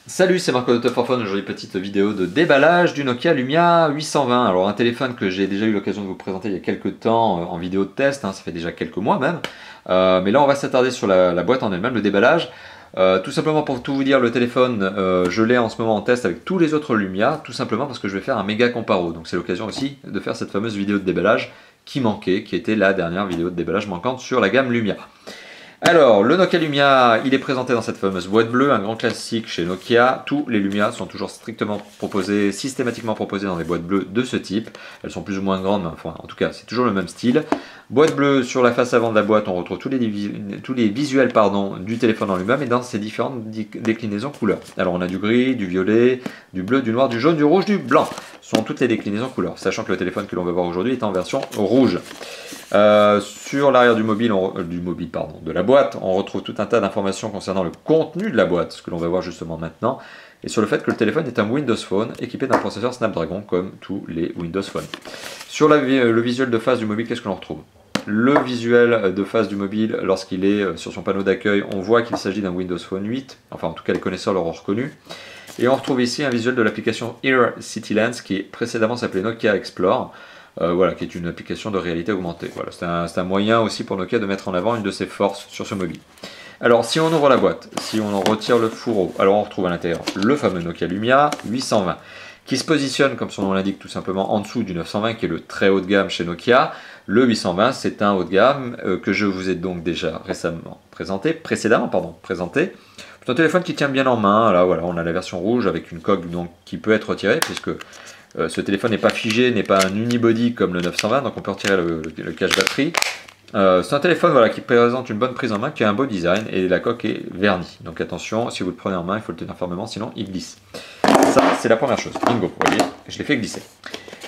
Salut, c'est Marco de Top 4 Phone. Aujourd'hui, petite vidéo de déballage du Nokia Lumia 820. Alors, un téléphone que j'ai déjà eu l'occasion de vous présenter il y a quelques temps en vidéo de test, ça fait déjà quelques mois même. Mais là, on va s'attarder sur la boîte en elle-même, le déballage. Tout simplement pour tout vous dire, le téléphone, je l'ai en ce moment en test avec tous les autres Lumia, tout simplement parce que je vais faire un méga comparo. Donc, c'est l'occasion aussi de faire cette fameuse vidéo de déballage qui manquait, qui était la dernière vidéo de déballage manquante sur la gamme Lumia. Alors, le Nokia Lumia, il est présenté dans cette fameuse boîte bleue, un grand classique chez Nokia. Tous les Lumia sont toujours strictement proposés, systématiquement proposés dans des boîtes bleues de ce type. Elles sont plus ou moins grandes, mais enfin, en tout cas, c'est toujours le même style. Boîte bleue, sur la face avant de la boîte, on retrouve tous les visuels du téléphone en lui-même et dans ses différentes déclinaisons couleurs. Alors, on a du gris, du violet, du bleu, du noir, du jaune, du rouge, du blanc. Ce sont toutes les déclinaisons couleurs, sachant que le téléphone que l'on va voir aujourd'hui est en version rouge. Sur l'arrière de la boîte, on retrouve tout un tas d'informations concernant le contenu de la boîte, ce que l'on va voir justement maintenant, et sur le fait que le téléphone est un Windows Phone équipé d'un processeur Snapdragon comme tous les Windows Phone. Sur le visuel de face du mobile, qu'est-ce que l'on retrouve? Le visuel de face du mobile, lorsqu'il est sur son panneau d'accueil, on voit qu'il s'agit d'un Windows Phone 8, enfin en tout cas les connaisseurs l'auront reconnu. Et on retrouve ici un visuel de l'application Ear City Lens qui précédemment s'appelait Nokia Explore. Voilà, qui est une application de réalité augmentée. Voilà, c'est un moyen aussi pour Nokia de mettre en avant une de ses forces sur ce mobile. Alors, si on ouvre la boîte, si on en retire le fourreau, alors on retrouve à l'intérieur le fameux Nokia Lumia 820, qui se positionne, comme son nom l'indique, tout simplement en dessous du 920, qui est le très haut de gamme chez Nokia. Le 820, c'est un haut de gamme que je vous ai donc déjà précédemment présenté. C'est un téléphone qui tient bien en main. Là, voilà, on a la version rouge avec une coque donc, qui peut être retirée, puisque ce téléphone n'est pas figé, n'est pas un unibody comme le 920, donc on peut retirer le cache batterie. C'est un téléphone voilà, qui présente une bonne prise en main, qui a un beau design et la coque est vernie. Donc attention, si vous le prenez en main, il faut le tenir fermement, sinon il glisse. Ça, c'est la première chose. Bingo, vous voyez, je l'ai fait glisser.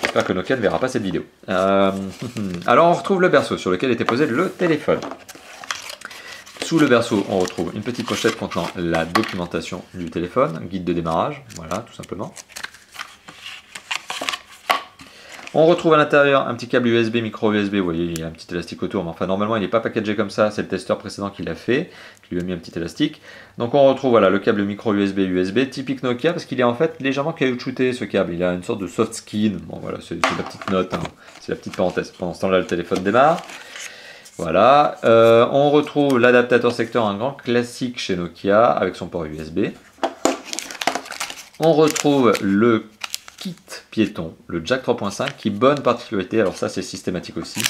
J'espère que Nokia ne verra pas cette vidéo. Alors on retrouve le berceau sur lequel était posé le téléphone. Sous le berceau, on retrouve une petite pochette contenant la documentation du téléphone, guide de démarrage, voilà, tout simplement. On retrouve à l'intérieur un petit câble USB, micro USB, vous voyez, il y a un petit élastique autour, mais enfin normalement il n'est pas packagé comme ça, c'est le testeur précédent qui l'a fait, qui lui a mis un petit élastique. Donc on retrouve voilà, le câble micro USB, typique Nokia, parce qu'il est en fait légèrement caoutchouté ce câble, il a une sorte de soft skin, bon voilà, c'est la petite note, hein. C'est la petite parenthèse. Pendant ce temps-là, le téléphone démarre. Voilà, on retrouve l'adaptateur secteur, un grand classique chez Nokia, avec son port USB. On retrouve le kit piéton, le jack 3.5, qui bonne particularité, alors ça c'est systématique aussi,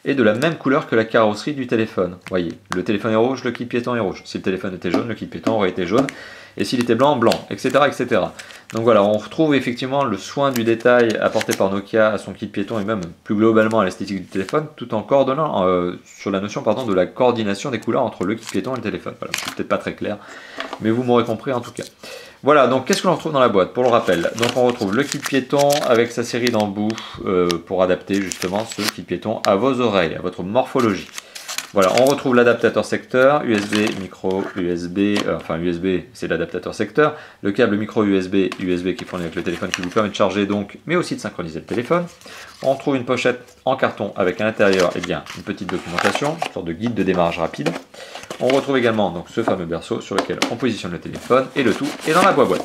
est de la même couleur que la carrosserie du téléphone. Vous voyez, le téléphone est rouge, le kit piéton est rouge. Si le téléphone était jaune, le kit piéton aurait été jaune. Et s'il était blanc, blanc, etc., etc. Donc voilà, on retrouve effectivement le soin du détail apporté par Nokia à son kit piéton et même plus globalement à l'esthétique du téléphone, tout en coordonnant sur la notion de la coordination des couleurs entre le kit piéton et le téléphone. Voilà, c'est peut-être pas très clair, mais vous m'aurez compris en tout cas. Voilà, donc qu'est-ce que l'on retrouve dans la boîte? Pour le rappel, donc on retrouve le kit piéton avec sa série d'embouts pour adapter justement ce kit piéton à vos oreilles, à votre morphologie. Voilà, on retrouve l'adaptateur secteur, USB, micro, USB, enfin USB c'est l'adaptateur secteur, le câble micro USB qui fournit avec le téléphone qui vous permet de charger donc, mais aussi de synchroniser le téléphone. On trouve une pochette en carton avec à l'intérieur une petite documentation, une sorte de guide de démarrage rapide. On retrouve également donc, ce fameux berceau sur lequel on positionne le téléphone et le tout est dans la boîte.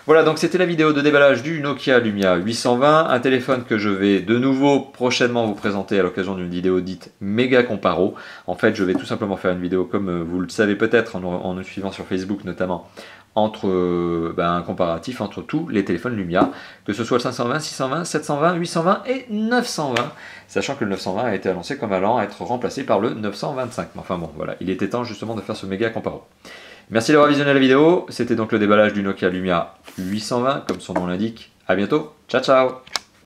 Voilà, donc c'était la vidéo de déballage du Nokia Lumia 820, un téléphone que je vais de nouveau prochainement vous présenter à l'occasion d'une vidéo dite méga comparo. En fait, je vais tout simplement faire une vidéo, comme vous le savez peut-être en nous suivant sur Facebook notamment, un comparatif entre tous les téléphones Lumia, que ce soit le 520, 620, 720, 820 et 920, sachant que le 920 a été annoncé comme allant être remplacé par le 925. Mais enfin bon, voilà, il était temps justement de faire ce méga comparo. Merci d'avoir visionné la vidéo, c'était donc le déballage du Nokia Lumia 820, comme son nom l'indique. A bientôt, ciao ciao.